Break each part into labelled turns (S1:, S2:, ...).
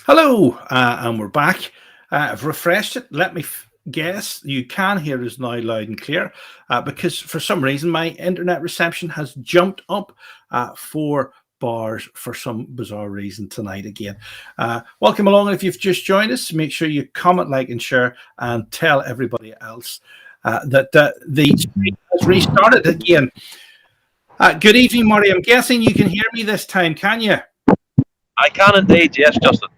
S1: Hello, and we're back. I've refreshed it. Let me guess, you can hear us now loud and clear because for some reason my internet reception has jumped up 4 bars for some bizarre reason tonight again. Welcome along. If you've just joined us, make sure you comment, like, and share, and tell everybody else that the stream has restarted again. Good evening, Marty. I'm guessing you can hear me this time, can you?
S2: I can indeed, yes, Justin.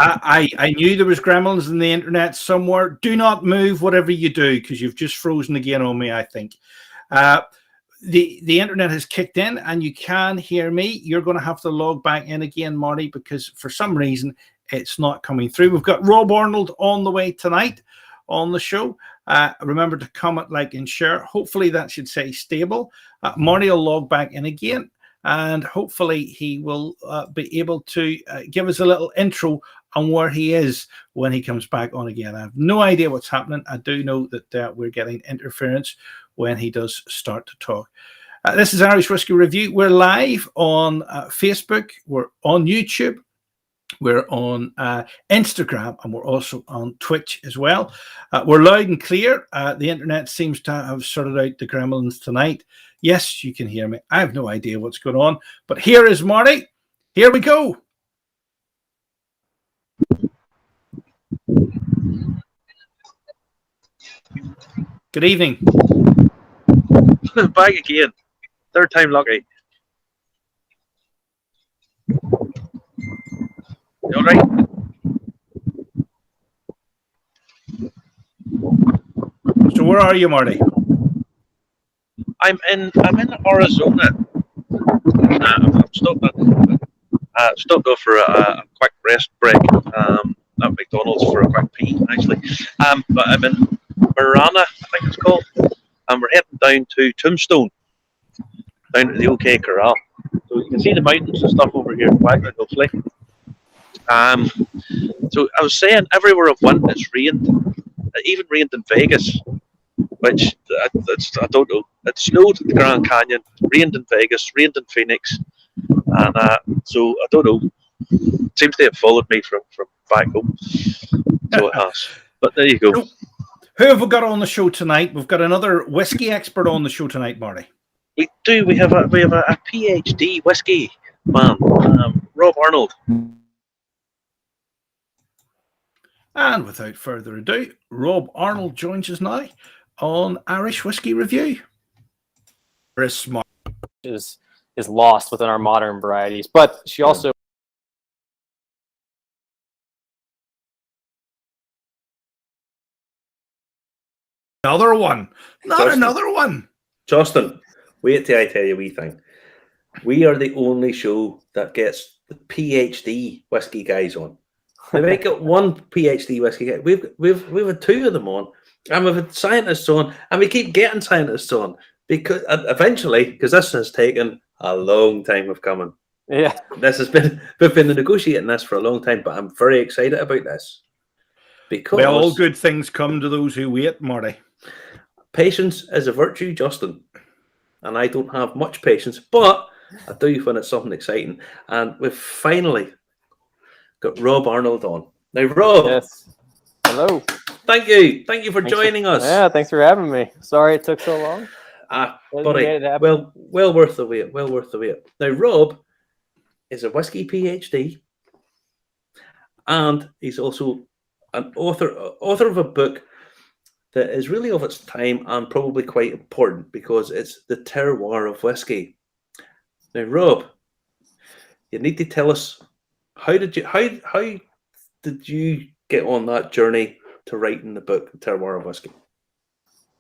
S1: I knew there was gremlins in the internet somewhere. Do not move, whatever you do, because you've just frozen again on me, I think. The internet has kicked in and you can hear me. You're going to have to log back in again, Marty, because for some reason it's not coming through. We've got Rob Arnold on the way tonight on the show. Remember to comment, like, and share. Hopefully that should say stable. Marty will log back in again, and hopefully he will be able to give us a little intro on where he is when he comes back on again. I have no idea what's happening. I do know that we're getting interference when he does start to talk. This is Irish Whiskey Review. We're live on Facebook. We're on YouTube. We're on Instagram, and we're also on Twitch as well. We're loud and clear. The internet seems to have sorted out the gremlins tonight. Yes, you can hear me. I have no idea what's going on, but here is Marty. Here we go. Good evening.
S2: Back again. Third time lucky. You all right?
S1: So where are you, Marty?
S2: I'm in Arizona. I'm stopped off for a quick rest break at McDonald's for a quick pee, actually. But I'm in Marana, I think it's called, and we're heading down to Tombstone, down to the OK Corral. So you can see the mountains and stuff over here in the background, hopefully. So I was saying, everywhere I've went, it's rained. It even rained in Vegas, which I don't know. It snowed at the Grand Canyon, rained in Vegas, rained in Phoenix, and so I don't know. It seems to have followed me from back home. So it has. But there you go.
S1: So, who have we got on the show tonight? We've got another whiskey expert on the show tonight, Marty.
S2: We do. We have a PhD whiskey man, Rob Arnold.
S1: And without further ado, Rob Arnold joins us now on Irish Whiskey Review. Very smart.
S3: Is lost within our modern varieties, but she also
S1: another one. Another one.
S4: Justin, wait till I tell you a wee thing. We are the only show that gets the PhD whiskey guys on. They make it one PhD whiskey guy. We've had 2 of them on, and we've had scientists on, and we keep getting scientists on because eventually, because this has taken a long time of coming.
S3: Yeah,
S4: we've been negotiating this for a long time, but I'm very excited about this because
S1: all good things come to those who wait, Marty.
S4: Patience is a virtue, Justin, and I don't have much patience, but I do when it's something exciting. And we've finally got Rob Arnold on. Now, Rob.
S3: Yes. Hello.
S4: Thank you for joining us.
S3: Yeah, thanks for having me. Sorry it took so long.
S4: Buddy, well worth the wait. Well worth the wait. Now, Rob is a whiskey PhD, and he's also an author of a book that is really of its time and probably quite important because it's the terroir of whiskey. Now, Rob, you need to tell us how did you get on that journey to writing the book, The Terroir of Whiskey?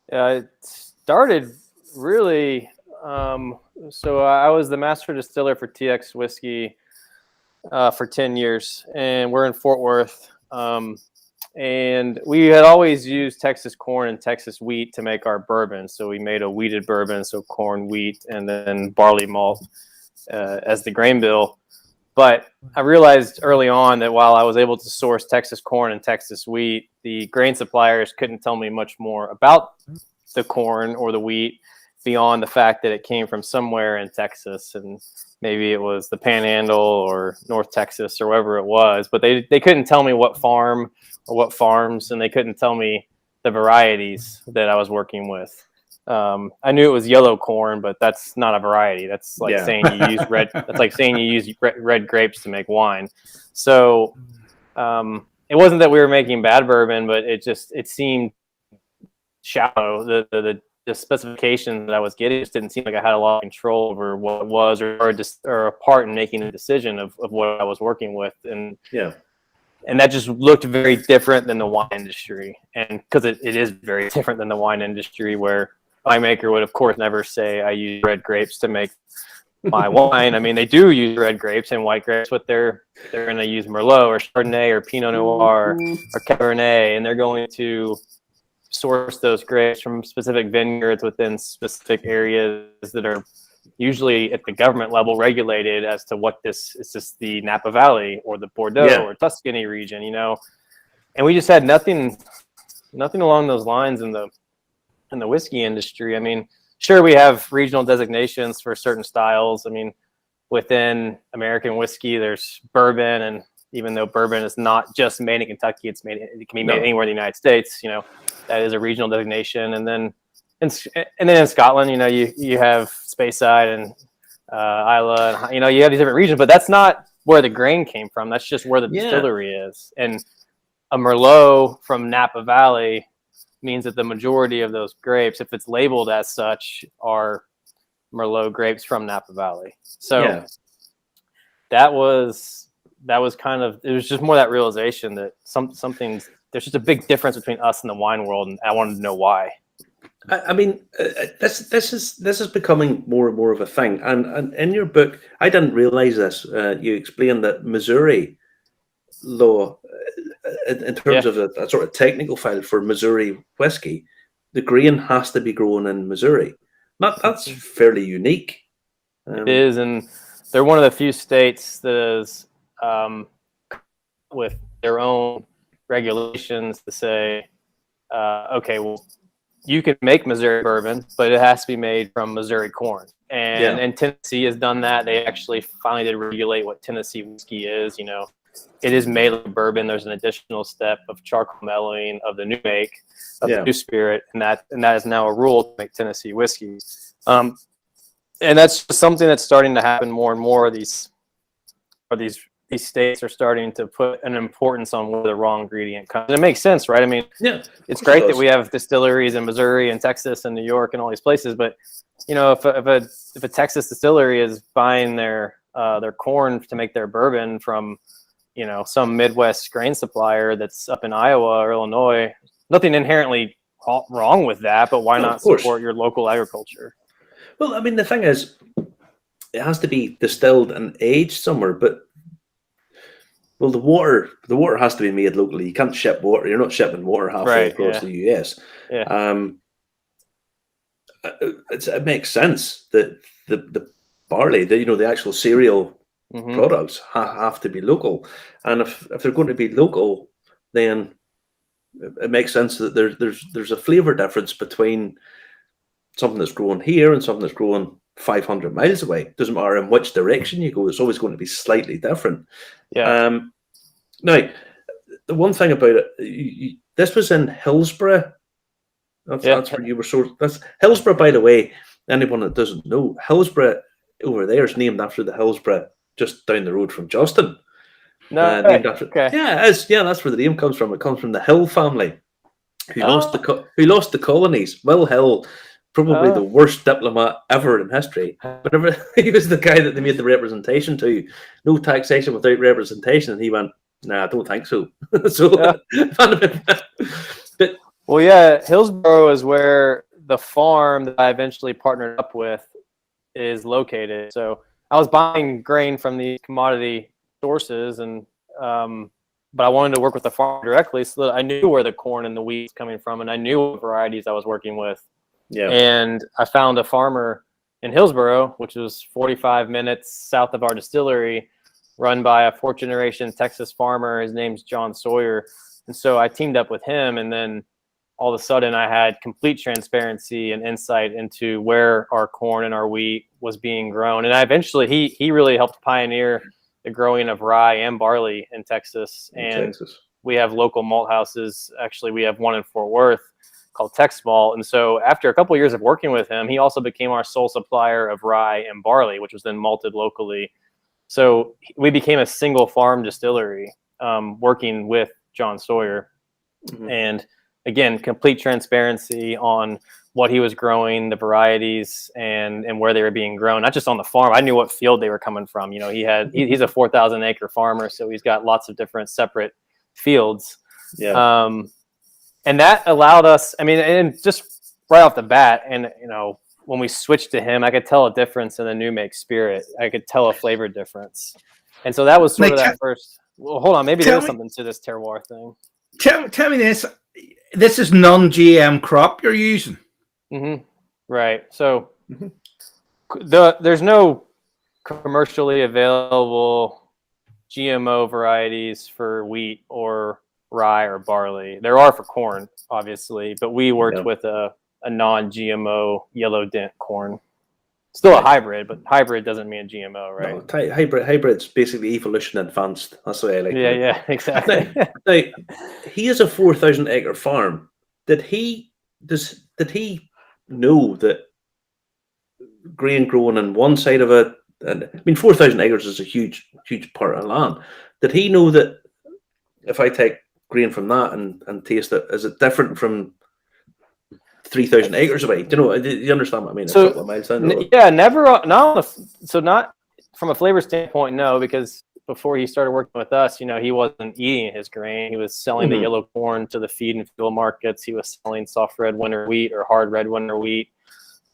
S3: It started really. So I was the master distiller for TX Whiskey for 10 years, and we're in Fort Worth. And we had always used Texas corn and Texas wheat to make our bourbon. So we made a wheated bourbon, so corn, wheat, and then barley malt as the grain bill. But I realized early on that while I was able to source Texas corn and Texas wheat, the grain suppliers couldn't tell me much more about the corn or the wheat. beyond the fact that it came from somewhere in Texas, and maybe it was the Panhandle or North Texas or wherever it was, but they couldn't tell me what farm or what farms, and they couldn't tell me the varieties that I was working with. I knew it was yellow corn, but that's not a variety. That's like saying you use red. That's like saying you use red grapes to make wine. So it wasn't that we were making bad bourbon, but it seemed shallow. The specifications that I was getting just didn't seem like I had a lot of control over what it was, or a part in making a decision of what I was working with. And that just looked very different than the wine industry. And because it is very different than the wine industry, where a winemaker would, of course, never say, I use red grapes to make my wine. I mean, they do use red grapes and white grapes, but they're going to use Merlot or Chardonnay or Pinot Noir or Cabernet, and they're going to source those grapes from specific vineyards within specific areas that are usually at the government level regulated as to what this is, just the Napa Valley or the Bordeaux or Tuscany region, and we just had nothing along those lines in the whiskey industry. I mean, sure, we have regional designations for certain styles. I mean, within American whiskey, there's bourbon, and even though bourbon is not just made in Kentucky, it can be made anywhere in the United States. That is a regional designation. And then in Scotland, you have Speyside and Islay, and you have these different regions, but that's not where the grain came from. That's just where the distillery is. And a Merlot from Napa Valley means that the majority of those grapes, if it's labeled as such, are Merlot grapes from Napa Valley. So that was kind of, it was just more that realization that there's just a big difference between us and the wine world, and I wanted to know why.
S4: I mean, this is becoming more and more of a thing. And in your book, I didn't realize this. You explained that Missouri law, in terms of a sort of technical file for Missouri whiskey, the grain has to be grown in Missouri. That's fairly unique.
S3: It is, and they're one of the few states that is with their own regulations to say, okay, well, you can make Missouri bourbon, but it has to be made from Missouri corn. And Tennessee has done that. They actually finally did regulate what Tennessee whiskey is. It is made like bourbon. There's an additional step of charcoal mellowing of the new make, of the new spirit, and that is now a rule to make Tennessee whiskey. And that's just something that's starting to happen more and more. These states are starting to put an importance on where the raw ingredient comes. And it makes sense, right? I mean, it's great that we have distilleries in Missouri and Texas and New York and all these places, but if a Texas distillery is buying their corn to make their bourbon from some Midwest grain supplier that's up in Iowa or Illinois, nothing inherently wrong with that, but why not support your local agriculture?
S4: Well, I mean, the thing is, it has to be distilled and aged somewhere, but the water has to be made locally. You can't ship water. You're not shipping water halfway across the US. It makes sense that the barley, the actual cereal products have to be local. And if they're going to be local, then it makes sense that there's a flavor difference between something that's grown here and something that's grown 500 miles away. Doesn't matter in which direction you go, it's always going to be slightly different. Now, the one thing about it, this was in Hillsborough. That's where you were that's Hillsborough, by the way. Anyone that doesn't know, Hillsborough over there is named after the Hillsborough just down the road from Justin. Named after, that's where the name comes from. It comes from the Hill family, who lost the colonies. Will Hill, probably the worst diplomat ever in history. Whenever he was the guy that they made the representation to, no taxation without representation, and he went, "Nah, I don't think so."
S3: Hillsborough is where the farm that I eventually partnered up with is located. So I was buying grain from the commodity sources, and but I wanted to work with the farm directly so that I knew where the corn and the wheat was coming from, and I knew what varieties I was working with. And I found a farmer in Hillsborough, which was 45 minutes south of our distillery, run by a fourth-generation Texas farmer. His name's John Sawyer. And so I teamed up with him, and then all of a sudden I had complete transparency and insight into where our corn and our wheat was being grown. And I eventually, he really helped pioneer the growing of rye and barley in Texas. We have local malt houses. Actually, we have one in Fort Worth called Tex Malt. And so after a couple of years of working with him, he also became our sole supplier of rye and barley, which was then malted locally. So we became a single farm distillery, working with John Sawyer. Mm-hmm. And again, complete transparency on what he was growing, the varieties, and where they were being grown. Not just on the farm. I knew what field they were coming from. You know, he's a 4,000 acre farmer, so he's got lots of different separate fields. Yeah. And that allowed us, I mean, and just right off the bat, and you know, when we switched to him, I could tell a difference in the new make spirit. I could tell a flavor difference. And so that was sort of that first. Well, hold on, maybe there's something to this terroir thing.
S1: Tell me this. This is non-GM crop you're using.
S3: Mm-hmm. Right. So there's no commercially available GMO varieties for wheat or rye or barley. There are for corn, obviously, but we worked with a non-GMO yellow dent corn. Still a hybrid, but hybrid doesn't mean a GMO, right?
S4: No, hybrid's basically evolution advanced. That's the way I like it.
S3: Yeah, exactly.
S4: Now, he is a 4,000 acre farm. Did he know that grain growing on one side of it? And I mean, 4,000 acres is a huge part of land. Did he know that if I take grain from that and taste it, is it different from 3,000 acres away? Do you understand what I mean?
S3: So, a couple of miles down yeah, never. Not from a flavor standpoint, no, because before he started working with us, you know, he wasn't eating his grain. He was selling the yellow corn to the feed and fuel markets. He was selling soft red winter wheat or hard red winter wheat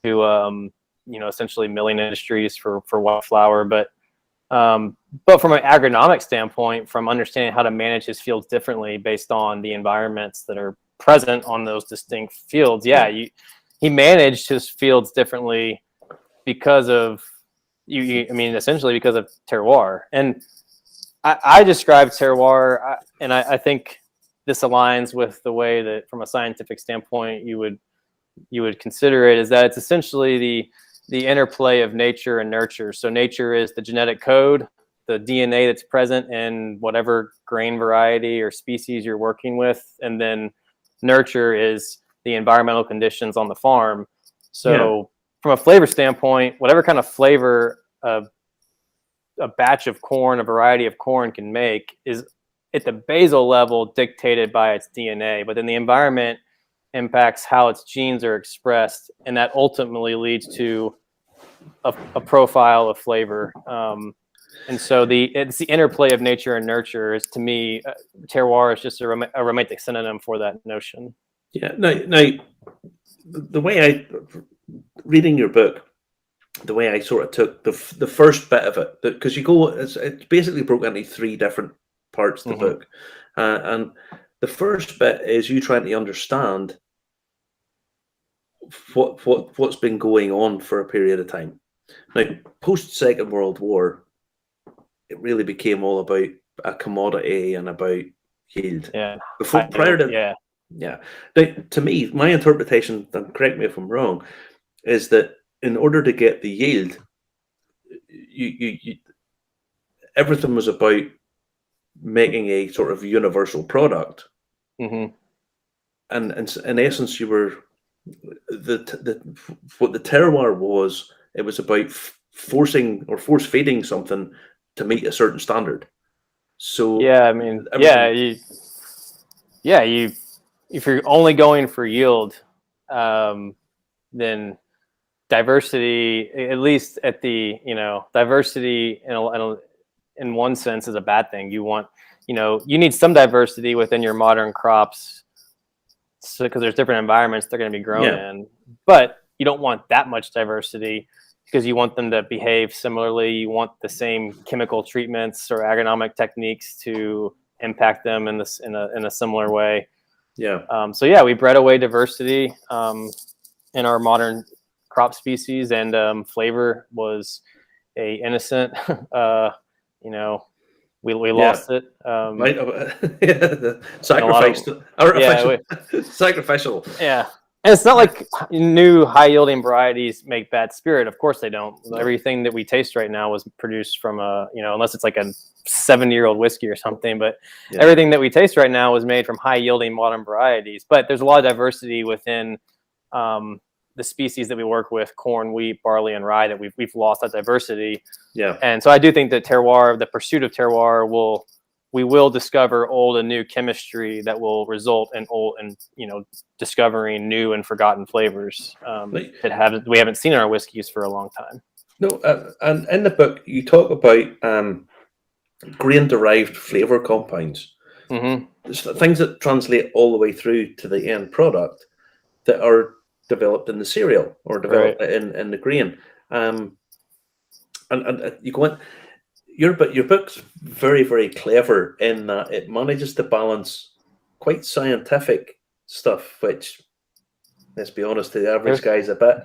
S3: to, you know, essentially milling industries for white flour. But from an agronomic standpoint, from understanding how to manage his fields differently based on the environments that are present on those distinct fields, he managed his fields differently because of essentially because of terroir. And I describe terroir, and I think this aligns with the way that, from a scientific standpoint, you would consider it, is that it's essentially the interplay of nature and nurture. So nature is the genetic code, the DNA that's present in whatever grain variety or species you're working with, and then nurture is the environmental conditions on the farm. So from a flavor standpoint, whatever kind of flavor a batch of corn, a variety of corn can make is at the basal level dictated by its DNA, but then the environment impacts how its genes are expressed, and that ultimately leads to a profile of flavor. And so it's the interplay of nature and nurture is, to me, terroir is just a romantic synonym for that notion.
S4: Yeah. Now, the way reading your book, the way I sort of took the first bit of it, because it's basically broken into three different parts of the book, and the first bit is you trying to understand what's been going on for a period of time. Now, post Second World War, it really became all about a commodity and about yield.
S3: Yeah.
S4: Now, to me, my interpretation, and correct me if I'm wrong, is that in order to get the yield, you everything was about making a sort of universal product. And in essence, you were what the terroir was. It was about forcing or force feeding something to meet a certain standard. So if you're only going for yield, then diversity, at least at the, diversity in one sense is a bad thing. You want, you need some diversity within your modern crops, because there's different environments they're going to be grown in, but you don't want that much diversity because you want them to behave similarly. You want the same chemical treatments or agronomic techniques to impact them in a similar way. We bred away diversity in our modern crop species, and flavor was a innocent,
S3: we lost it.
S4: Sacrificial.
S3: Yeah. And it's not like new high-yielding varieties make bad spirit. Of course they don't. No. Everything that we taste right now was produced from unless it's like a 70-year-old whiskey or something. But everything that we taste right now was made from high-yielding modern varieties. But there's a lot of diversity within the species that we work with: corn, wheat, barley, and rye. That we've lost that diversity.
S4: Yeah.
S3: And so I do think that terroir, the pursuit of terroir, we will discover old and new chemistry that will result in discovering new and forgotten flavors that we haven't seen in our whiskeys for a long time.
S4: No, and in the book you talk about grain-derived flavor compounds, things that translate all the way through to the end product that are developed in the cereal or developed in the grain. And you go in. Your book's very, very clever in that it manages to balance quite scientific stuff, which, let's be honest, to the average guy's a bit.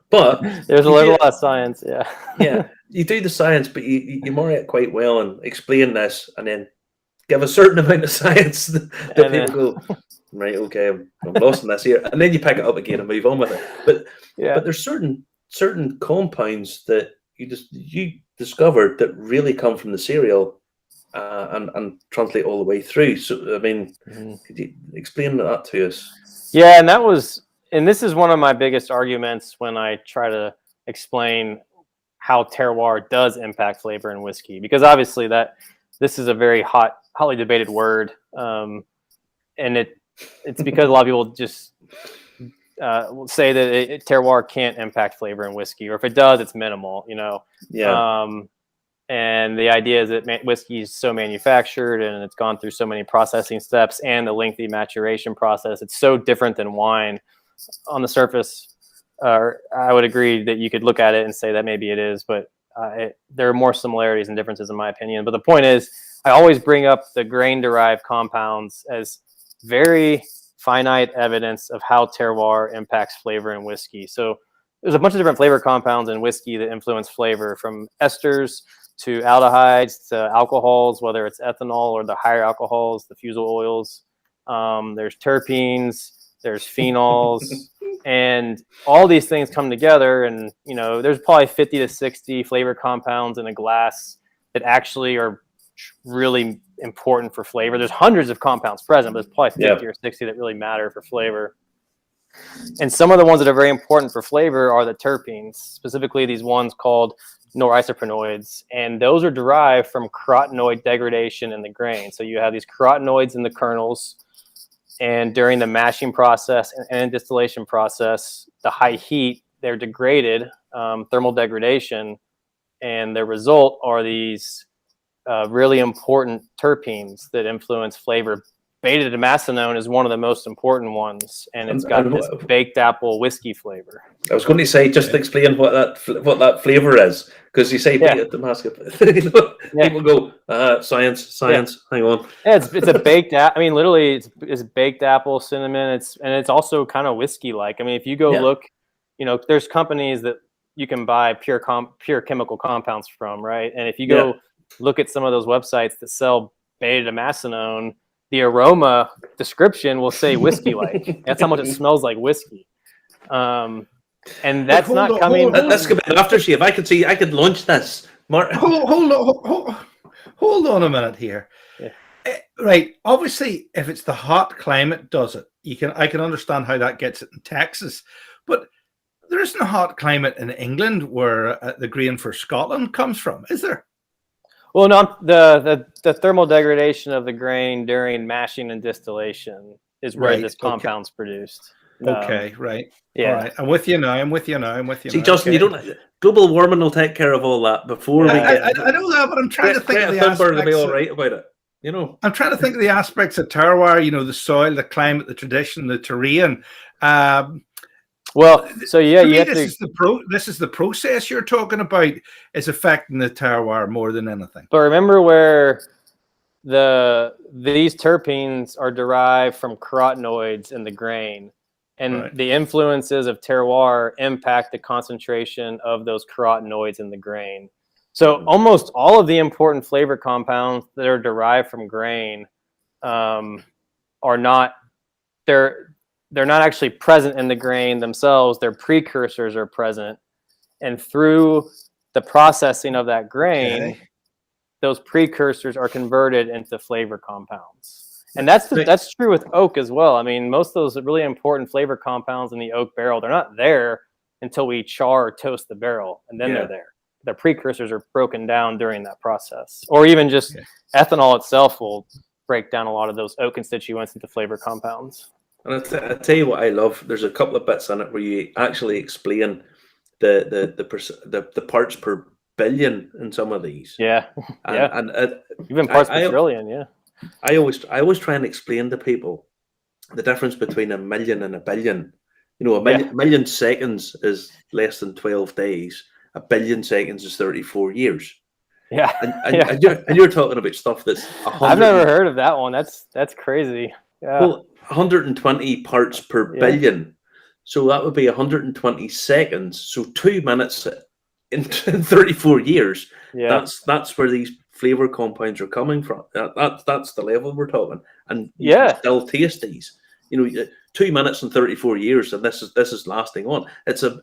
S4: But
S3: there's a lot of science,
S4: yeah, you do the science, but you marry it quite well and explain this, and then give a certain amount of science that people go, right, okay, I'm lost in this here, and then you pick it up again and move on with it. But there's certain compounds that you discovered that really come from the cereal and translate all the way through. So, I mean, could you explain that to us?
S3: Yeah, and this is one of my biggest arguments when I try to explain how terroir does impact flavor in whiskey, because obviously this is a very hotly debated word, and it's because a lot of people just say that terroir can't impact flavor in whiskey, or if it does, it's minimal, and the idea is that whiskey is so manufactured and it's gone through so many processing steps and the lengthy maturation process. It's so different than wine. On the surface, I would agree that you could look at it and say that maybe it is, but there are more similarities and differences in my opinion. But the point is, I always bring up the grain-derived compounds as very finite evidence of how terroir impacts flavor in whiskey. So there's a bunch of different flavor compounds in whiskey that influence flavor, from esters to aldehydes to alcohols, whether it's ethanol or the higher alcohols, the fusel oils. There's terpenes, there's phenols, and all these things come together. And, there's probably 50 to 60 flavor compounds in a glass that actually are really important for flavor. There's hundreds of compounds present, but there's probably 50 or 60 that really matter for flavor. And some of the ones that are very important for flavor are the terpenes, specifically these ones called norisoprenoids, and those are derived from carotenoid degradation in the grain. So you have these carotenoids in the kernels, and during the mashing process and distillation process, the high heat, they're degraded, thermal degradation, and the result are these really important terpenes that influence flavor. Beta-damascenone is one of the most important ones, and it's got this baked apple whiskey flavor.
S4: I was going to say, just explain what that flavor is, because you say beta-damascenone. People go, science. Hang on.
S3: Yeah, it's a baked apple. I mean, literally, it's baked apple, cinnamon. It's also kind of whiskey-like. I mean, if you go look, there's companies that you can buy pure chemical compounds from, right? And if you go look at some of those websites that sell beta-damascenone, the aroma description will say whiskey-like. That's how much it smells like whiskey. And that's not coming.
S4: Let's go back after see if I could launch this.
S1: Hold on a minute here. Yeah. Right. Obviously, if it's the hot climate does it, I can understand how that gets it in Texas, but there isn't a hot climate in England where the grain for Scotland comes from, is there?
S3: Well, no, the thermal degradation of the grain during mashing and distillation is where this compound's produced.
S1: Okay, right.
S3: Yeah.
S1: All right. I'm with you now.
S4: See, Justin, you don't. Global warming will take care of all that before we get.
S1: I know that, but I'm trying to think of the aspects.
S4: Will be all right about it.
S1: I'm trying to think of the aspects of terroir. The soil, the climate, the tradition, the terrain.
S3: Well, so yeah,
S1: this is the process you're talking about is affecting the terroir more than anything.
S3: But remember where these terpenes are derived from carotenoids in the grain, and the influences of terroir impact the concentration of those carotenoids in the grain. So almost all of the important flavor compounds that are derived from grain are not, they're not actually present in the grain themselves. Their precursors are present. And through the processing of that grain, those precursors are converted into flavor compounds. And that's true with oak as well. I mean, most of those really important flavor compounds in the oak barrel, they're not there until we char or toast the barrel, and then they're there. The precursors are broken down during that process. Or even just ethanol itself will break down a lot of those oak constituents into flavor compounds.
S4: And I tell you what I love. There's a couple of bits in it where you actually explain the parts per billion in some of these.
S3: And even parts per trillion.
S4: I always try and explain to people the difference between a million and a billion. You know, a million seconds is less than 12 days. A billion seconds is 34 years. And you're talking about stuff that's 100.
S3: I've never heard of that one. That's crazy.
S4: Well, 120 parts per billion. So that would be 120 seconds. So 2 minutes in 34 years. That's where these flavor compounds are coming from. That's the level we're talking. And you can still taste these. You know, 2 minutes and 34 years, and this is lasting on. It's a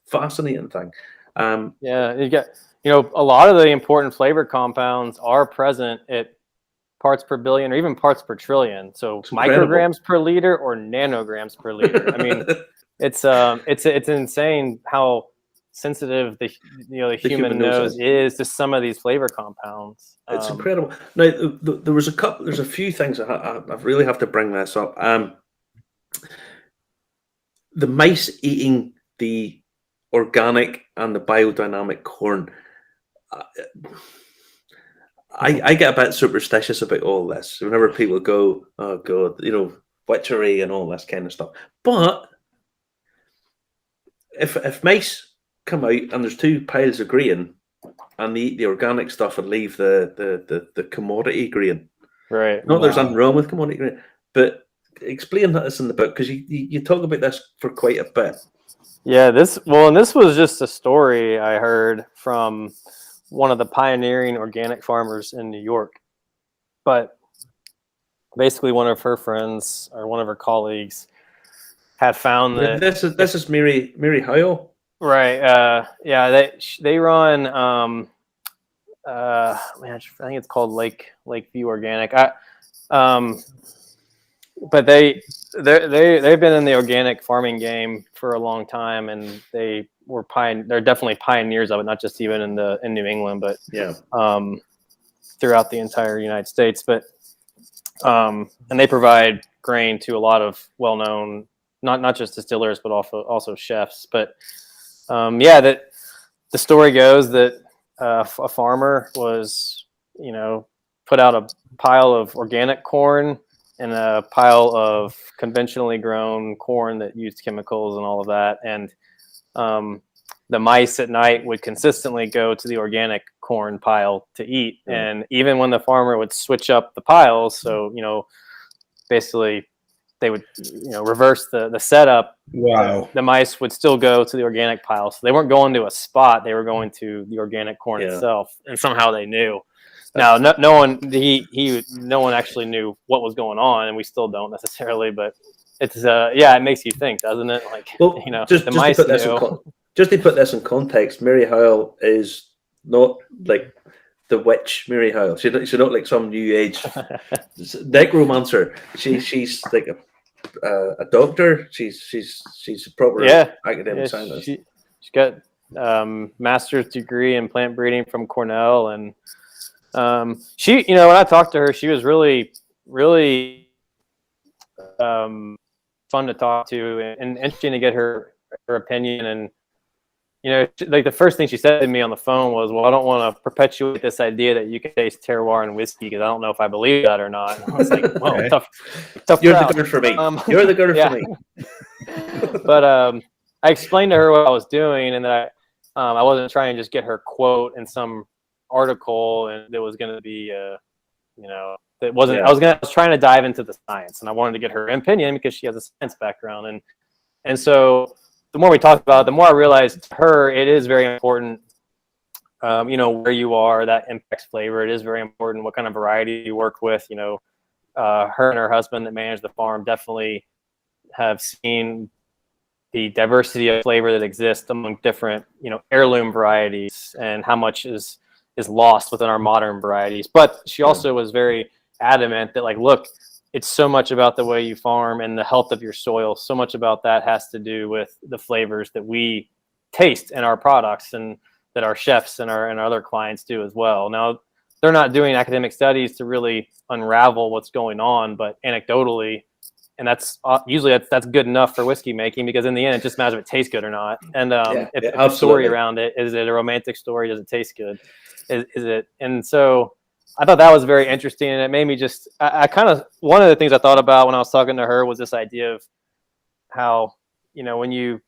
S4: fascinating thing.
S3: You get, a lot of the important flavor compounds are present at parts per billion or even parts per trillion. So micrograms per liter or nanograms per liter. I mean, it's insane how sensitive the human nose is to some of these flavor compounds.
S4: It's incredible. Now, there's a few things I really have to bring this up. The mice eating the organic and the biodynamic corn. I get a bit superstitious about all this. Whenever people go, oh God, witchery and all this kind of stuff. But if mice come out and there's two piles of grain and they eat the organic stuff and leave the commodity grain.
S3: Right.
S4: There's nothing wrong with commodity grain. But explain this in the book, because you talk about this for quite a bit.
S3: Yeah, this was just a story I heard from one of the pioneering organic farmers in New York. But basically one of her friends or one of her colleagues had found that
S4: this is Mary Howell.
S3: Right. They run I think it's called Lakeview Organic. But they've been in the organic farming game for a long time, and they're definitely pioneers of it, not just even in New England, but throughout the entire United States. But and they provide grain to a lot of well-known, not just distillers, but also chefs. But that the story goes that a farmer was put out a pile of organic corn and a pile of conventionally grown corn that used chemicals and all of that. And the mice at night would consistently go to the organic corn pile to eat. Yeah. And even when the farmer would switch up the piles, so, basically they would, reverse the setup.
S1: Wow.
S3: The mice would still go to the organic pile. So they weren't going to a spot, they were going to the organic corn itself. And somehow they knew. Now, no one actually knew what was going on, and we still don't necessarily. But it's it makes you think, doesn't it? The mice knew.
S4: Just to put this in context, Mary Howell is not like the witch Mary Howell. She's not like some new age necromancer. She's like a doctor. She's a proper academic scientist.
S3: She's got master's degree in plant breeding from Cornell, and she, when I talked to her, she was really, really fun to talk to and interesting to get her opinion. And the first thing she said to me on the phone was, "Well, I don't want to perpetuate this idea that you can taste terroir in whiskey because I don't know if I believe that or not." And I was like, "Well, okay. tough
S4: You're
S3: crowd.
S4: the good for me. You're the good for me."
S3: But I explained to her what I was doing, and that I wasn't trying to just get her quote in some article, and it was going to be, it wasn't. Yeah. I was trying to dive into the science, and I wanted to get her opinion because she has a science background, and so the more we talked about it, the more I realized to her it is very important where you are, that impacts flavor. It is very important what kind of variety you work with. Her and her husband that manage the farm definitely have seen the diversity of flavor that exists among different, heirloom varieties, and how much is lost within our modern varieties. But she also was very adamant that, like, look, it's so much about the way you farm and the health of your soil. So much about that has to do with the flavors that we taste in our products, and that our chefs and our other clients do as well. Now, they're not doing academic studies to really unravel what's going on, but anecdotally, and that's usually that's good enough for whiskey making, because in the end, it just matters if it tastes good or not. And if the story around it, is it a romantic story? Does it taste good? Is it? And so I thought that was very interesting, and it made me just, I kind of, one of the things I thought about when I was talking to her was this idea of how, when you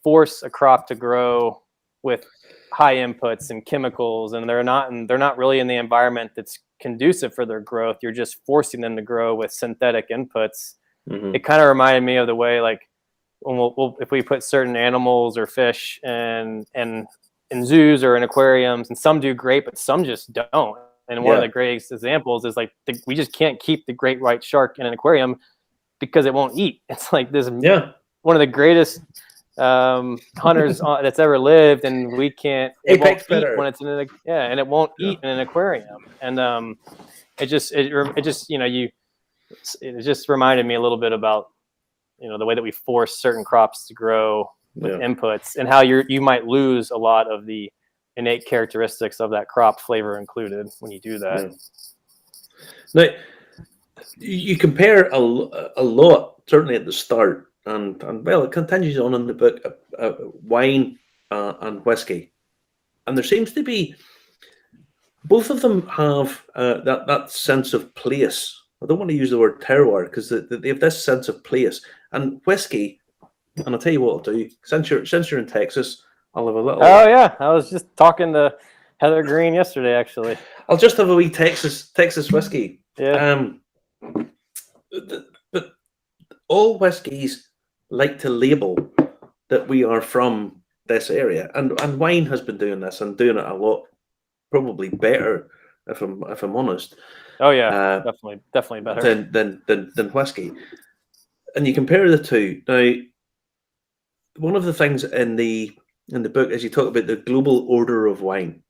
S3: force a crop to grow with high inputs and chemicals, and they're not really in the environment that's conducive for their growth, you're just forcing them to grow with synthetic inputs. Mm-hmm. It kind of reminded me of the way, like, when if we put certain animals or fish in zoos or in aquariums, and some do great, but some just don't. And one of the greatest examples is, like, we just can't keep the great white shark in an aquarium because it won't eat. It's like this, one of the greatest hunters that's ever lived, and we can't. It won't eat when it's in and it won't eat in an aquarium. And it just reminded me a little bit about the way that we force certain crops to grow with inputs, and how you might lose a lot of the innate characteristics of that crop, flavor included, when you do that.
S4: Now, you compare a lot, certainly at the start, and well, it continues on in the book, wine and whiskey, and there seems to be, both of them have that sense of place. I don't want to use the word terroir, because they have this sense of place. And whiskey, and I'll tell you what I'll do, since you're in Texas, I'll have a little.
S3: Oh yeah, I was just talking to Heather Green yesterday, actually.
S4: I'll just have a wee Texas whiskey.
S3: Yeah.
S4: But all whiskeys like to label that we are from this area, and wine has been doing this, and doing it a lot, probably better, if I'm honest.
S3: Oh yeah, definitely better
S4: than whiskey. And you compare the two. Now, one of the things in the book is you talk about the global order of wine.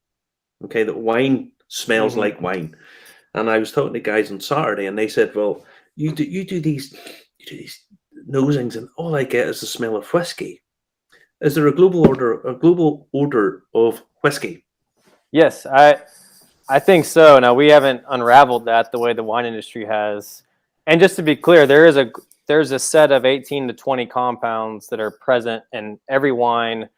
S4: Okay, that wine smells like wine. And I was talking to guys on Saturday, and they said, "Well, you do these nosings, and all I get is the smell of whiskey." Is there a global order of whiskey?
S3: Yes, I think so. Now, we haven't unraveled that the way the wine industry has. And just to be clear, there's a set of 18 to 20 compounds that are present in every wine,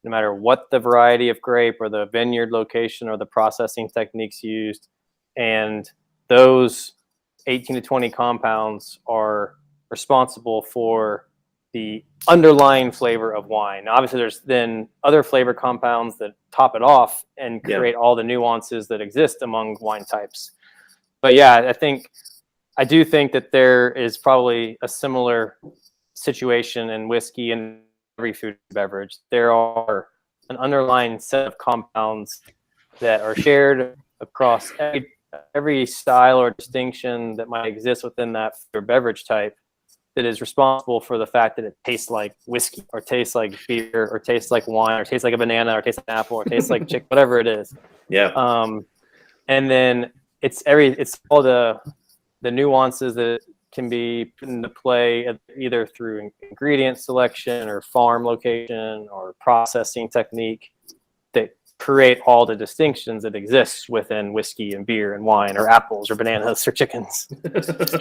S3: no matter what the variety of grape or the vineyard location or the processing techniques used. And those 18 to 20 compounds are responsible for the underlying flavor of wine. Now, obviously, there's then other flavor compounds that top it off and create all the nuances that exist among wine types. But yeah, I do think that there is probably a similar situation in whiskey and every food and beverage. There are an underlying set of compounds that are shared across every style or distinction that might exist within that food or beverage type, that is responsible for the fact that it tastes like whiskey, or tastes like beer, or tastes like wine, or tastes like a banana, or tastes like an apple, or tastes like chick, whatever it is.
S4: Yeah.
S3: And then it's all the nuances that can be put into play either through ingredient selection or farm location or processing technique that create all the distinctions that exist within whiskey and beer and wine, or apples or bananas or chickens.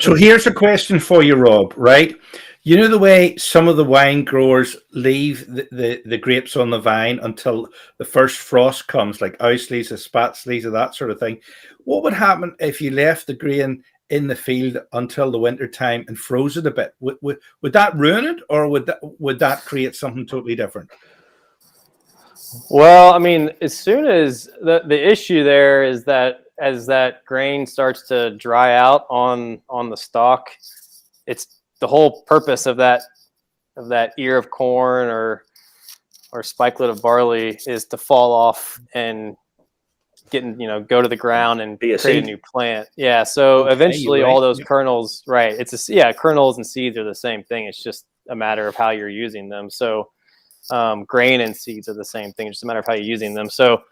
S1: So here's a question for you, Rob, right? You know the way some of the wine growers leave the grapes on the vine until the first frost comes, like Ausley's, the Spatzleys, or that sort of thing. What would happen if you left the grain in the field until the winter time and froze it a bit? Would that ruin it, or would that create something totally different?
S3: Well, I mean, as soon as the issue there is that as that grain starts to dry out on the stalk, it's the whole purpose of that ear of corn or spikelet of barley is to fall off and getting, go to the ground and
S4: Be a
S3: create
S4: seed.
S3: a new plant. Yeah. So
S1: Okay,
S3: eventually
S1: you're
S3: all
S1: right.
S3: those
S1: Yep.
S3: kernels, right. Kernels and seeds are the same thing. It's just a matter of how you're using them. So grain and seeds are the same thing. It's just a matter of how you're using them. So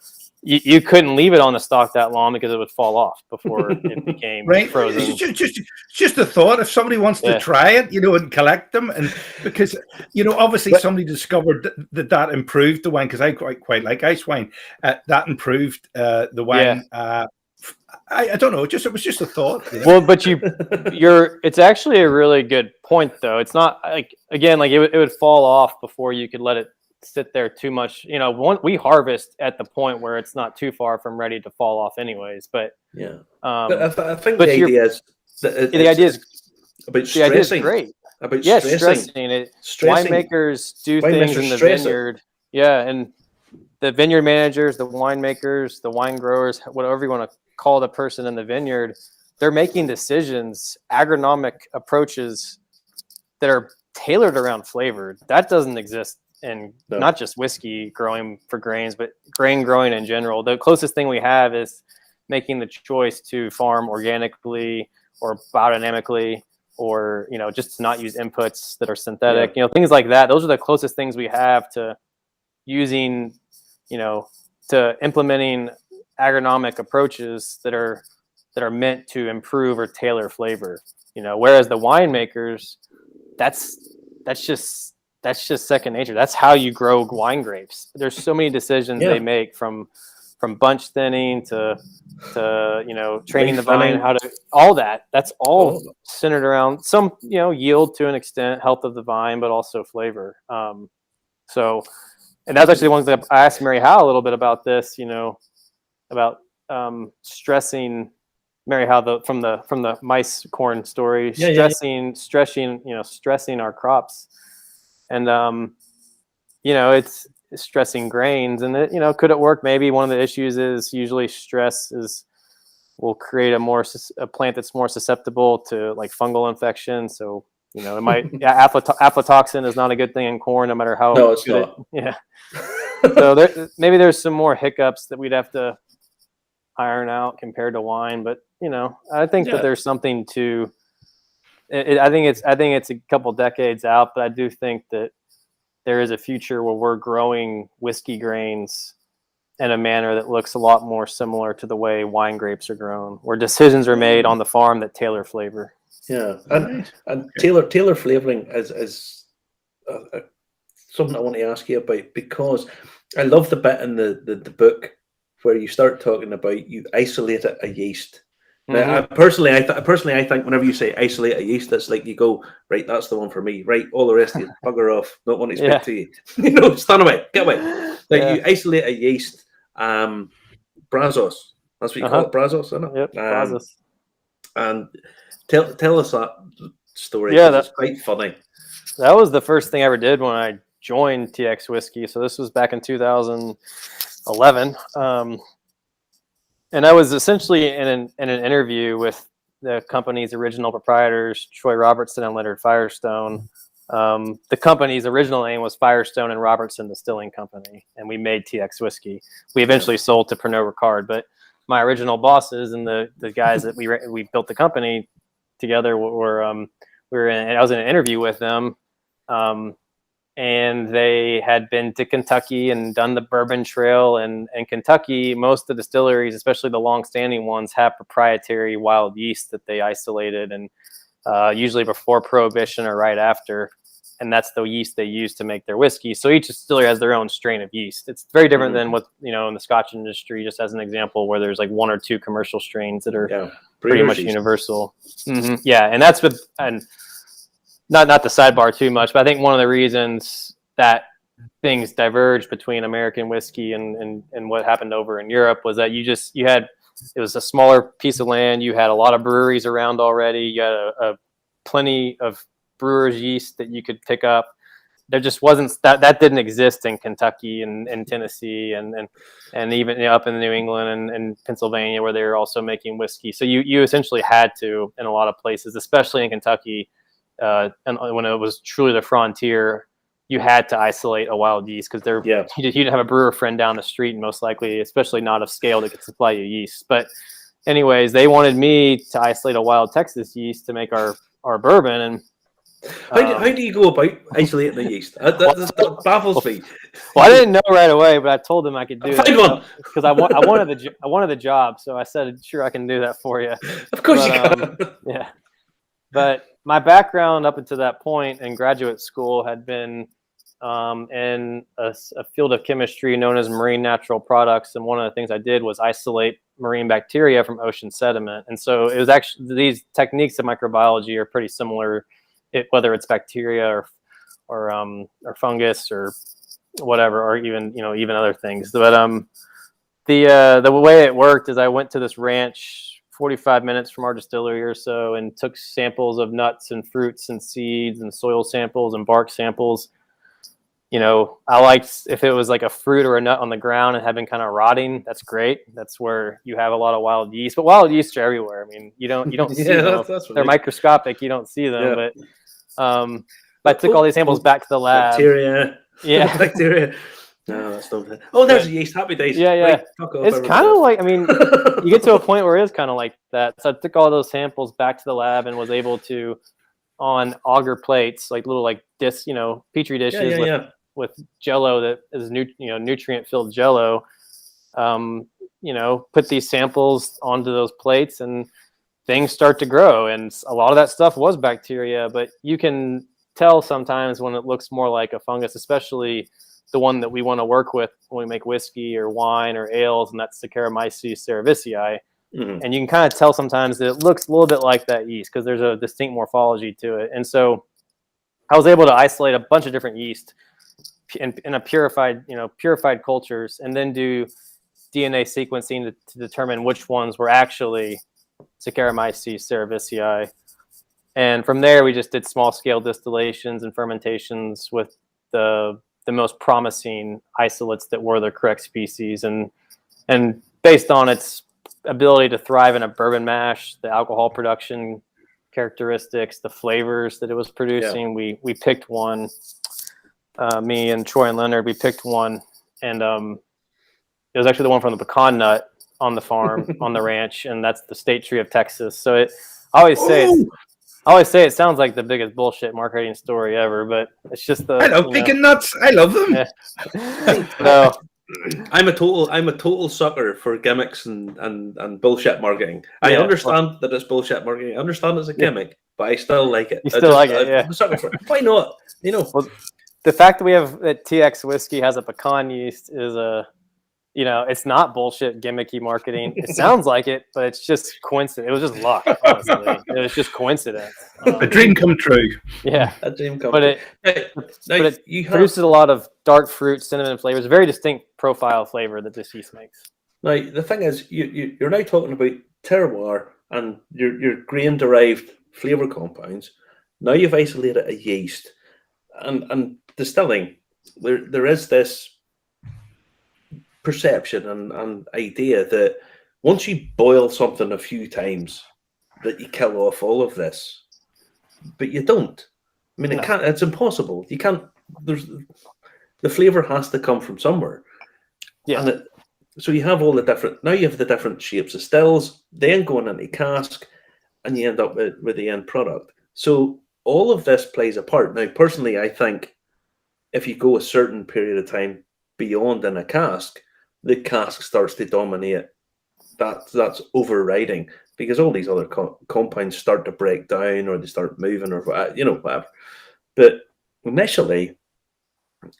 S3: you couldn't leave it on the stalk that long because it would fall off before it became
S1: Right.
S3: frozen.
S1: Just a thought. If somebody wants to try it, and collect them, and because obviously somebody discovered that improved the wine, because I quite like ice wine. That improved the wine.
S3: Yeah.
S1: I don't know. It was just a thought.
S3: Well, but it's actually a really good point, though. It's not it would fall off before you could let it sit there too much. We harvest at the point where it's not too far from ready to fall off, anyways. But
S4: yeah, but I think the idea is about stressing.
S3: The idea is great.
S4: About
S3: stressing it. Winemakers do things in the vineyard. Yeah, and the vineyard managers, the winemakers, the wine growers, whatever you want to call the person in the vineyard, they're making decisions, agronomic approaches that are tailored around flavor. That doesn't exist in not just whiskey growing for grains, but grain growing in general. The closest thing we have is making the choice to farm organically or biodynamically, or just to not use inputs that are synthetic. Things like that. Those are the closest things we have to using, to implementing agronomic approaches that are meant to improve or tailor flavor. Whereas the winemakers, that's just second nature. That's how you grow wine grapes. There's so many decisions they make, from bunch thinning to training the vine, how to, all that. That's all centered around some, yield to an extent, health of the vine, but also flavor. And that's actually one thing I asked Mary Howe a little bit about this, about stressing, Mary Howe, from the mice corn story, stressing our crops. And, it's stressing grains, and could it work? Maybe. One of the issues is usually stress will create a plant that's more susceptible to like fungal infection. So, it might, aflatoxin is not a good thing in corn, no matter how.
S4: No, it's not.
S3: So maybe there's some more hiccups that we'd have to iron out compared to wine, but I think that there's something to it. I think it's a couple decades out, but I do think that there is a future where we're growing whiskey grains in a manner that looks a lot more similar to the way wine grapes are grown, where decisions are made on the farm that tailor flavor.
S4: Yeah, and tailor flavoring is something I want to ask you about, because I love the bit in the book where you start talking about you isolate a yeast. Now, personally, I think whenever you say isolate a yeast, that's like you go, right, that's the one for me, right? All the rest of you, bugger off, not want to speak to you. Stand away, get away. Like you isolate a yeast, Brazos. That's what you call it, Brazos, isn't it?
S3: Yep, Brazos.
S4: And tell us that story.
S3: Yeah,
S4: that's quite funny.
S3: That was the first thing I ever did when I joined TX Whiskey. So this was back in 2011. And I was essentially in an interview with the company's original proprietors, Troy Robertson and Leonard Firestone. The company's original name was Firestone and Robertson Distilling Company, and we made TX Whiskey. We eventually sold to Pernod Ricard, but my original bosses and the guys that we built the company together were I was in an interview with them. And they had been to Kentucky and done the Bourbon Trail. And in Kentucky, most of the distilleries, especially the long-standing ones, have proprietary wild yeast that they isolated, and usually before Prohibition or right after. And that's the yeast they use to make their whiskey. So each distillery has their own strain of yeast. It's very different than what, in the Scotch industry, just as an example, where there's like one or two commercial strains that are pretty much universal. Yeah, and that's not the sidebar too much, but I think one of the reasons that things diverged between American whiskey and what happened over in Europe was that it was a smaller piece of land. You had a lot of breweries around already. You had a plenty of brewer's yeast that you could pick up. There just wasn't that didn't exist in Kentucky and Tennessee and even up in New England and Pennsylvania, where they were also making whiskey. So you essentially had to, in a lot of places, especially in Kentucky, and when it was truly the frontier, you had to isolate a wild yeast because you didn't have a brewer friend down the street, and most likely, especially not of scale, that could supply you yeast. But anyways, they wanted me to isolate a wild Texas yeast to make our bourbon. And
S4: how do you go about isolating the yeast? That baffles me.
S3: Well, I didn't know right away, but I told them I could do
S4: that
S3: because I wanted the job. So I said, sure, I can do that for you.
S4: Of course you can.
S3: Yeah. But my background up until that point in graduate school had been in a field of chemistry known as marine natural products. And one of the things I did was isolate marine bacteria from ocean sediment. And so it was actually, these techniques of microbiology are pretty similar, whether it's bacteria or fungus or whatever, or even other things. But the way it worked is I went to this ranch 45 minutes from our distillery or so and took samples of nuts and fruits and seeds and soil samples and bark samples. I liked if it was like a fruit or a nut on the ground and had been kind of rotting. That's great. That's where you have a lot of wild yeast. But wild yeast are everywhere. I mean, you don't see them. They're microscopic. You don't see them. Yeah. But I took all these samples back to the lab.
S4: Bacteria.
S3: Yeah.
S4: Bacteria. No, that's not it. Oh, there's a yeast. Happy days.
S3: Yeah, yeah. It's kind of like, I mean, you get to a point where it is kind of like that. So I took all those samples back to the lab and was able to, on auger plates, like little discs, petri dishes with Jello that is nutrient-filled Jello, put these samples onto those plates and things start to grow. And a lot of that stuff was bacteria, but you can tell sometimes when it looks more like a fungus, especially the one that we want to work with when we make whiskey or wine or ales, and that's Saccharomyces cerevisiae. Mm-hmm. And you can kind of tell sometimes that it looks a little bit like that yeast because there's a distinct morphology to it. And so I was able to isolate a bunch of different yeast in a purified cultures, and then do DNA sequencing to determine which ones were actually Saccharomyces cerevisiae. And from there, we just did small scale distillations and fermentations with the most promising isolates that were the correct species, and based on its ability to thrive in a bourbon mash, the alcohol production characteristics, the flavors that it was producing, we picked one. Me and Troy and Leonard, we picked one, and it was actually the one from the pecan nut on the farm on the ranch, and that's the state tree of Texas. So I always say it sounds like the biggest bullshit marketing story ever, but it's just
S1: I love pecan nuts. I love them.
S3: Yeah. No.
S4: I'm a total sucker for gimmicks and bullshit marketing. I understand that it's bullshit marketing. I understand it's a gimmick, but I still like it.
S3: You still like it, yeah.
S4: I'm a sucker for it. Why not?
S3: Well, the fact that TX whiskey has a pecan yeast is it's not bullshit gimmicky marketing. It sounds like it, but it's just coincidence. It was just luck, honestly. It was just coincidence.
S1: A dream come true.
S3: Yeah.
S4: A dream come true.
S3: But it produces a lot of dark fruit, cinnamon flavors, a very distinct profile flavor that this yeast makes.
S4: Now, the thing is, you're now talking about terroir and your grain-derived flavor compounds. Now you've isolated a yeast. And distilling, there is this perception and idea that once you boil something a few times, that you kill off all of this, but you don't. I mean, it's impossible. You can't. The flavor has to come from somewhere.
S3: Yeah.
S4: And so you have all the different. Now you have the different shapes of stills, then going into cask, and you end up with the end product. So all of this plays a part. Now, personally, I think if you go a certain period of time beyond in a cask, the cask starts to dominate. That's overriding, because all these other compounds start to break down, or they start moving, or whatever. But initially,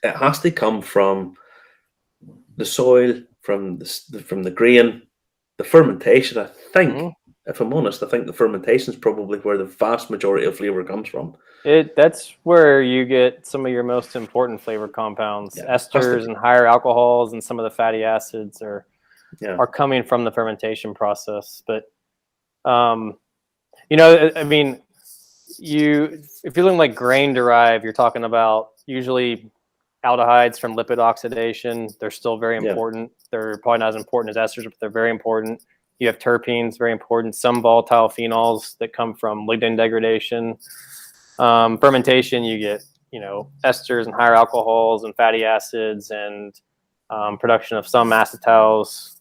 S4: it has to come from the soil, from the grain, the fermentation. I think, if I'm honest, I think the fermentation is probably where the vast majority of flavor comes from.
S3: That's where you get some of your most important flavor compounds. Esters and higher alcohols, and some of the fatty acids are coming from the fermentation process. But I mean, if you're looking like grain derived, you're talking about usually aldehydes from lipid oxidation. They're still very important. They're probably not as important as esters, but they're very important. You have terpenes, very important. Some volatile phenols that come from lignin degradation. Fermentation, you get esters and higher alcohols and fatty acids and production of some acetals.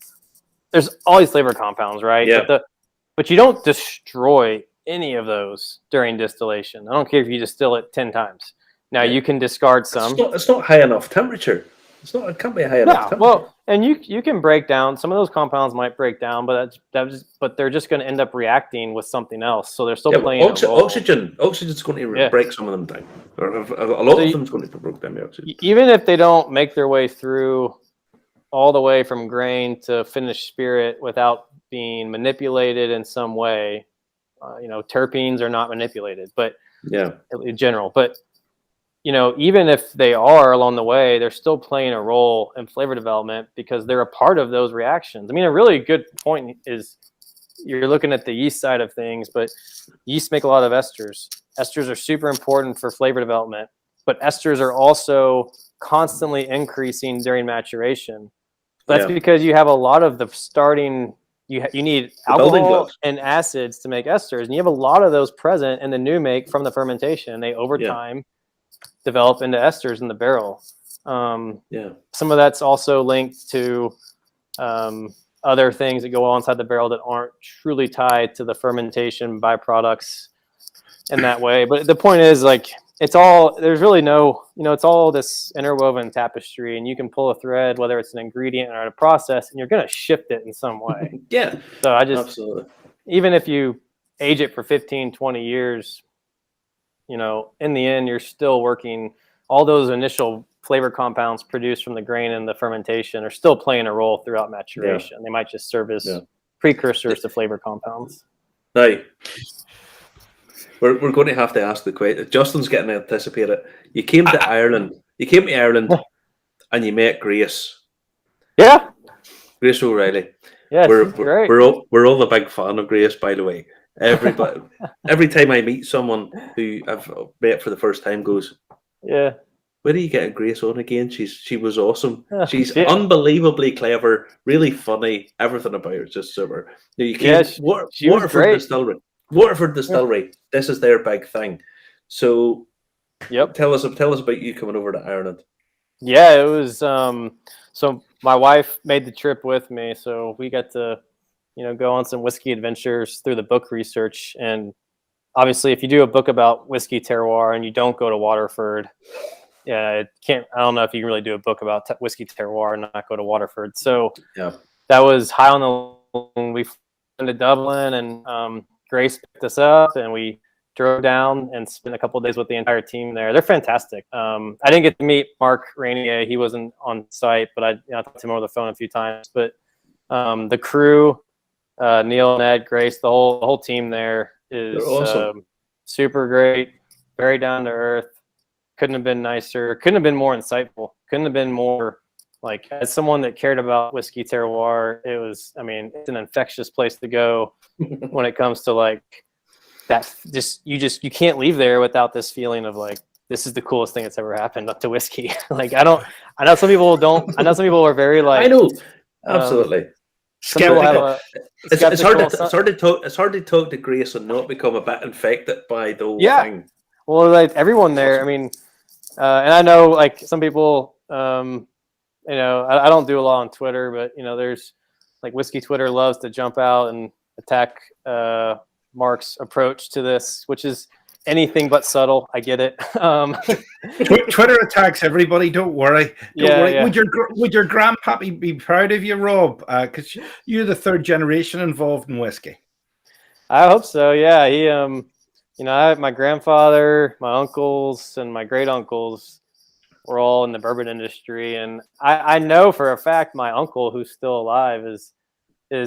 S3: There's all these flavor compounds, right?
S4: Yeah.
S3: But you don't destroy any of those during distillation. I don't care if you distill it 10 times. Now you can discard some.
S4: It's not high enough temperature. It can't be high enough temperature.
S3: Well, and you can break down some of those compounds might break down, but but they're just going to end up reacting with something else. So they're still playing a role.
S4: Oxygen's going to break some of them down. Or a lot of them's going to break down the oxygen.
S3: Even if they don't make their way through all the way from grain to finished spirit without being manipulated in some way, terpenes are not manipulated, but in general, but even if they are along the way, they're still playing a role in flavor development because they're a part of those reactions. I mean, a really good point is you're looking at the yeast side of things, but yeast make a lot of esters. Esters are super important for flavor development, but esters are also constantly increasing during maturation. That's because you have a lot of the starting. You need alcohol and acids to make esters, and you have a lot of those present in the new make from the fermentation. They over time develop into esters in the barrel. Some of that's also linked to other things that go on inside the barrel that aren't truly tied to the fermentation byproducts in that way. But the point is, there's really no, it's all this interwoven tapestry, and you can pull a thread, whether it's an ingredient or a process, and you're going to shift it in some way. So absolutely. Even if you age it for 15, 20 years, in the end, you're still working. All those initial flavor compounds produced from the grain and the fermentation are still playing a role throughout maturation. They might just serve as precursors to flavor compounds.
S4: Now, we're going to have to ask the question. Justin's getting anticipated. You came to Ireland. And you met Grace.
S3: Yeah.
S4: Grace O'Reilly.
S3: Yeah,
S4: we're all the big fan of Grace, by the way. Everybody, every time I meet someone who I've met for the first time goes,
S3: where
S4: are you getting Grace on again? She was awesome. She's unbelievably clever, really funny. Everything about her is just super. You came, Waterford Distillery. This is their big thing. So, tell us about you coming over to Ireland.
S3: Yeah, it was. So my wife made the trip with me, so we got to go on some whiskey adventures through the book research. And obviously, if you do a book about whiskey terroir and you don't go to Waterford, I don't know if you can really do a book about whiskey terroir and not go to Waterford. So that was high on the. We flew into Dublin, and Grace picked us up, and we drove down and spent a couple of days with the entire team there. They're fantastic. I didn't get to meet Mark Rainier. He wasn't on site, but I talked to him over the phone a few times. But the crew, Neil, Ned, Grace, the whole team there is awesome. Super great, very down to earth. Couldn't have been nicer. Couldn't have been more insightful. Couldn't have been more as someone that cared about whiskey terroir. It was. I mean, it's an infectious place to go when it comes to that. You can't leave there without this feeling of this is the coolest thing that's ever happened to whiskey. I know some people don't. I know some people are very
S4: I know, absolutely. It's hard to talk to Grace and not become a bit infected by the whole thing.
S3: Well, everyone there. I mean, and I know some people. I don't do a lot on Twitter, but there's whiskey Twitter loves to jump out and attack Mark's approach to this, which is anything but subtle. I get it.
S1: Twitter attacks everybody. Don't worry. Don't worry. Yeah. Would your grandpappy be proud of you, Rob? Because you're the third generation involved in whiskey.
S3: I hope so. Yeah. He, my grandfather, my uncles, and my great uncles were all in the bourbon industry, and I know for a fact my uncle, who's still alive, is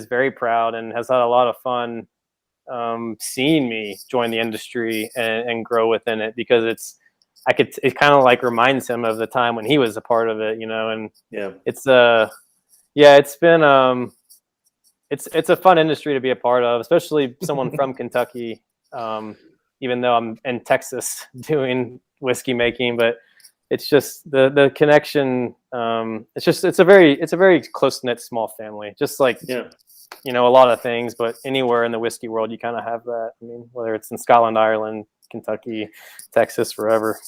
S3: very proud and has had a lot of fun seeing me join the industry and grow within it, because it kind of reminds him of the time when he was a part of it, and it's been it's a fun industry to be a part of, especially someone from Kentucky, even though I'm in Texas doing whiskey making, but it's just the connection. It's a very close-knit small family, just a lot of things, but anywhere in the whiskey world, you kind of have that. I mean, whether it's in Scotland, Ireland, Kentucky, Texas, wherever.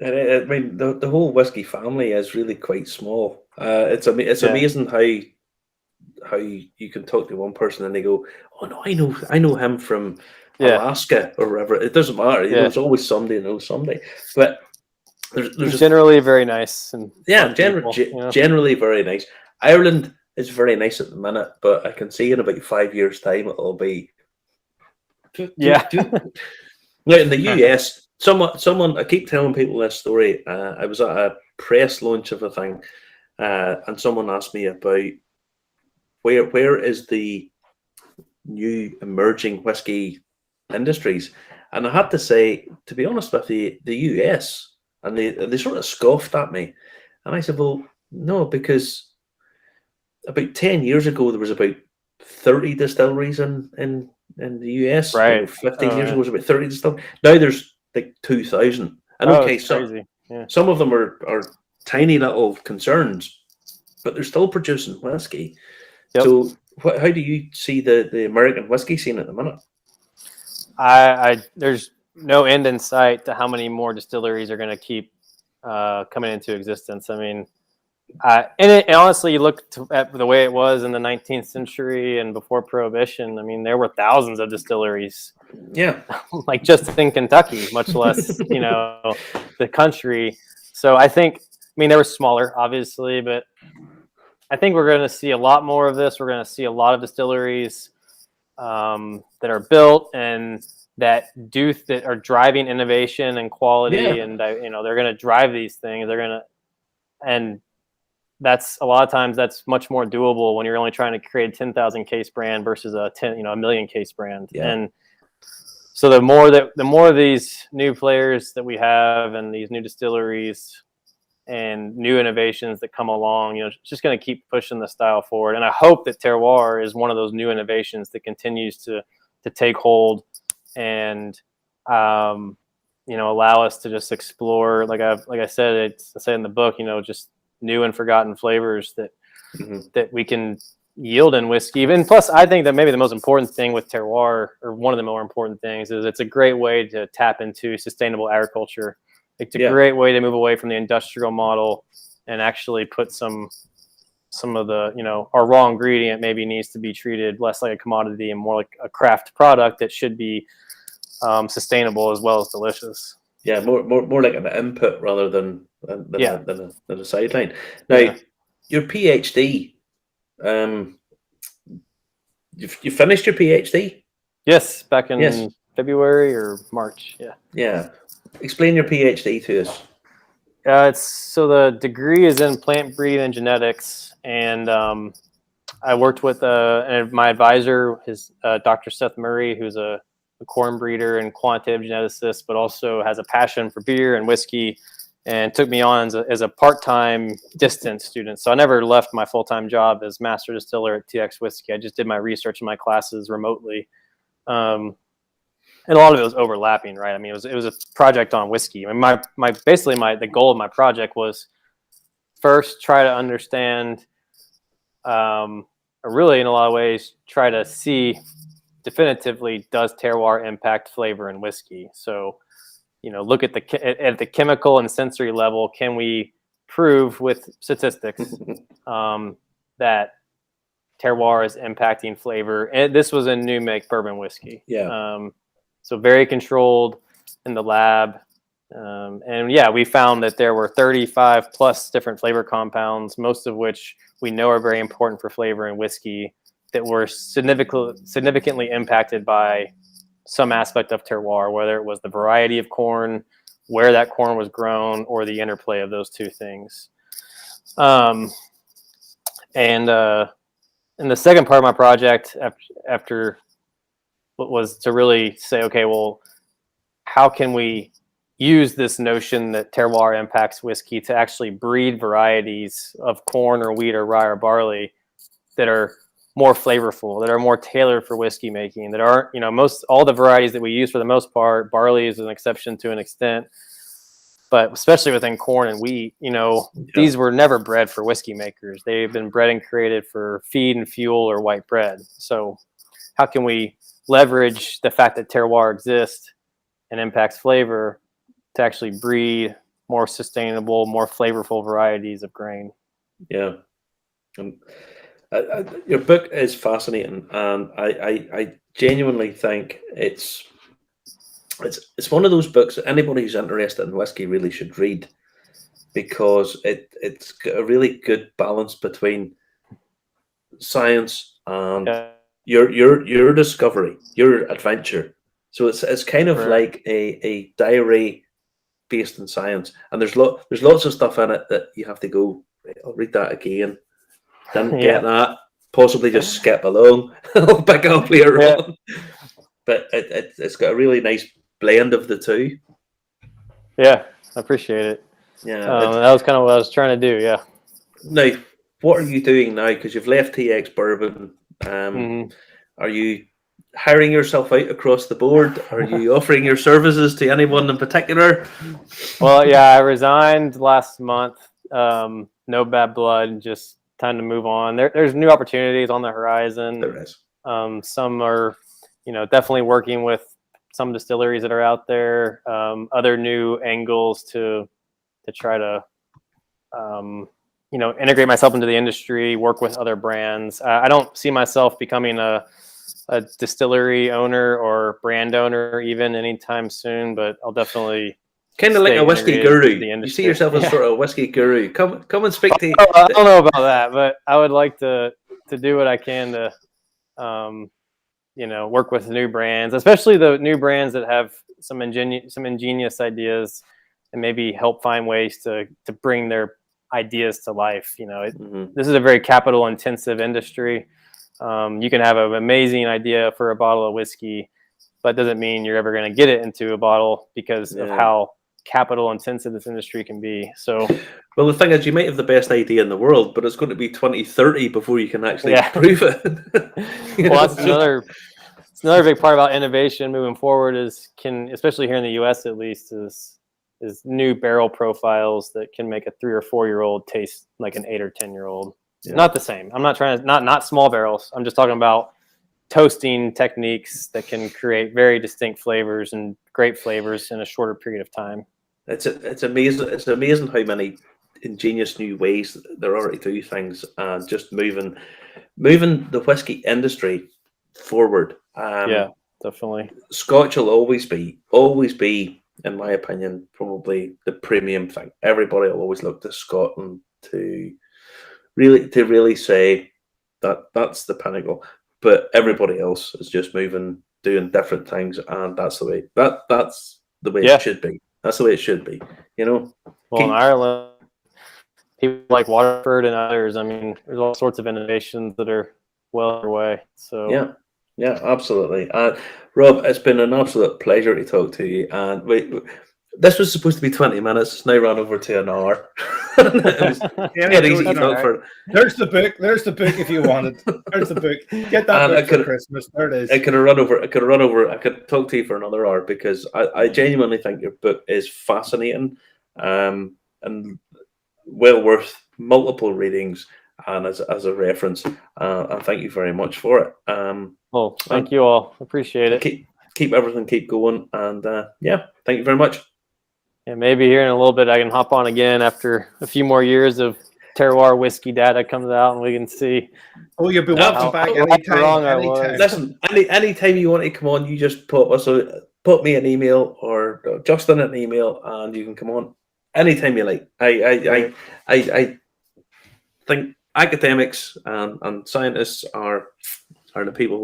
S4: I mean, the whole whiskey family is really quite small. It's amazing how you can talk to one person and they go, "Oh no, I know him from Alaska or wherever." It doesn't matter. You know, there's always somebody who knows somebody. But there's
S3: generally very nice and
S4: generally very nice. Ireland is very nice at the minute, but I can see in about 5 years' time it'll be.
S3: Yeah.
S4: Now in the US, someone I keep telling people this story. I was at a press launch of a thing, and someone asked me about where is the new emerging whiskey industries, and I had to say, to be honest with you, the US, and they sort of scoffed at me, and I said, well, no, because about 10 years ago there was about 30 distilleries in the US.
S3: Right.
S4: You know, 15 years ago it was about 30 distilleries. Now there's like 2,000. And okay, some of them are tiny little concerns, but they're still producing whiskey. Yep. So how do you see the American whiskey scene at the minute?
S3: There's no end in sight to how many more distilleries are going to keep coming into existence. I mean, and honestly, you look at the way it was in the 19th century and before Prohibition. I mean, there were thousands of distilleries.
S4: Yeah,
S3: like just in Kentucky, much less the country. So I mean, they were smaller, obviously, but I think we're going to see a lot more of this. We're going to see a lot of distilleries that are built and that are driving innovation and quality, and they're going to drive these things. And that's a lot of times that's much more doable when you're only trying to create a 10,000 case brand versus a 1,000,000 case brand. Yeah. And so the more of these new players that we have and these new distilleries and new innovations that come along, it's just going to keep pushing the style forward. And I hope that Terroir is one of those new innovations that continues to take hold and allow us to just explore, like I said, I say in the book, just new and forgotten flavors that we can yield in whiskey. And plus, I think that maybe the most important thing with Terroir, or one of the more important things, is it's a great way to tap into sustainable agriculture. It's a great way to move away from the industrial model and actually put some of the, our raw ingredient maybe needs to be treated less like a commodity and more like a craft product that should be sustainable as well as delicious.
S4: Yeah, more like an input rather than a sideline. Now, your PhD, you finished your PhD?
S3: Yes, back in February or March. Yeah.
S4: Yeah. Explain your PhD to us.
S3: So the degree is in plant breeding and genetics, and I worked with my advisor, Dr. Seth Murray, who's a corn breeder and quantitative geneticist, but also has a passion for beer and whiskey, and took me on as a part-time distance student. So I never left my full-time job as master distiller at TX Whiskey. I just did my research in my classes remotely. And a lot of it was overlapping, right? I mean, it was a project on whiskey. I mean, the goal of my project was first try to understand, or really in a lot of ways, try to see definitively, does terroir impact flavor in whiskey? So, look at the chemical and sensory level. Can we prove with statistics that terroir is impacting flavor? And this was a new make bourbon whiskey.
S4: Yeah.
S3: So very controlled in the lab. And we found that there were 35 plus different flavor compounds, most of which we know are very important for flavor in whiskey, that were significantly impacted by some aspect of terroir, whether it was the variety of corn, where that corn was grown, or the interplay of those two things. And the second part of my project after was to really say, okay, well, how can we use this notion that terroir impacts whiskey to actually breed varieties of corn or wheat or rye or barley that are more flavorful, that are more tailored for whiskey making, that aren't, all the varieties that we use for the most part, barley is an exception to an extent, but especially within corn and wheat, these were never bred for whiskey makers. They've been bred and created for feed and fuel or white bread. So how can we leverage the fact that terroir exists and impacts flavor to actually breed more sustainable, more flavorful varieties of grain.
S4: Yeah. Your book is fascinating, and I genuinely think it's one of those books that anybody who's interested in whiskey really should read, because it's got a really good balance between science and your discovery, your adventure. So it's kind of like a diary based in science, and there's lots of stuff in it that you have to go, I'll read that again. Didn't get that. Possibly just skip along. I'll pick up later on. But it's got a really nice blend of the two.
S3: Yeah, I appreciate it.
S4: Yeah,
S3: that was kind of what I was trying to do. Yeah.
S4: Now, what are you doing now? Because you've left TX Bourbon. Are you hiring yourself out across the board? Are you offering your services to anyone in particular?
S3: Well, yeah, I resigned last month. No bad blood, just time to move on. There's new opportunities on the horizon.
S4: There is.
S3: Some are, definitely working with some distilleries that are out there. Other new angles to try to, integrate myself into the industry, work with other brands. I don't see myself becoming a distillery owner or brand owner even anytime soon, but I'll definitely
S4: kind of like a whiskey guru. You see yourself as sort of a whiskey guru. Come and speak to.
S3: I don't know about that, but I would like to do what I can to, work with new brands, especially the new brands that have some ingenious ideas, and maybe help find ways to bring their ideas to life. This is a very capital intensive industry. You can have an amazing idea for a bottle of whiskey, but doesn't mean you're ever going to get it into a bottle because of how capital intensive this industry can be. So,
S4: well, the thing is, you might have the best idea in the world, but it's going to be 2030 before you can actually prove it.
S3: Well, that's another big part about innovation moving forward especially here in the US at least, is new barrel profiles that can make a 3 or 4 year old taste like an 8 or 10 year old. Not the same. I'm not trying to not small barrels. I'm just talking about toasting techniques that can create very distinct flavors and great flavors in a shorter period of time.
S4: It's amazing. It's amazing how many ingenious new ways there are to do things, and just moving the whiskey industry forward.
S3: Yeah, definitely.
S4: Scotch will always be, in my opinion, probably the premium thing. Everybody will always look to Scotland to really say that that's the pinnacle. But everybody else is just doing different things, and that's the way it should be. That's the way it should be.
S3: Well, in Ireland, people like Waterford and others. I mean, there's all sorts of innovations that are well underway. So
S4: yeah, absolutely. Rob, it's been an absolute pleasure to talk to you. And this was supposed to be 20 minutes. It's now run over to an hour.
S1: There's the book. There's the book if you want it. There's the book. Get that book for Christmas. There it is.
S4: I could have run over. I could talk to you for another hour, because I genuinely think your book is fascinating, and well worth multiple readings and as a reference. And thank you very much for it.
S3: Well, thank you all. Appreciate it.
S4: Keep everything going, and thank you very much.
S3: Yeah, maybe here in a little bit I can hop on again after a few more years of Terroir whiskey data comes out, and we can see.
S1: Oh, you'll be welcome back anytime.
S4: Listen, anytime you want to come on, you just put me an email or Justin an email, and you can come on anytime you like. I think academics and scientists are the people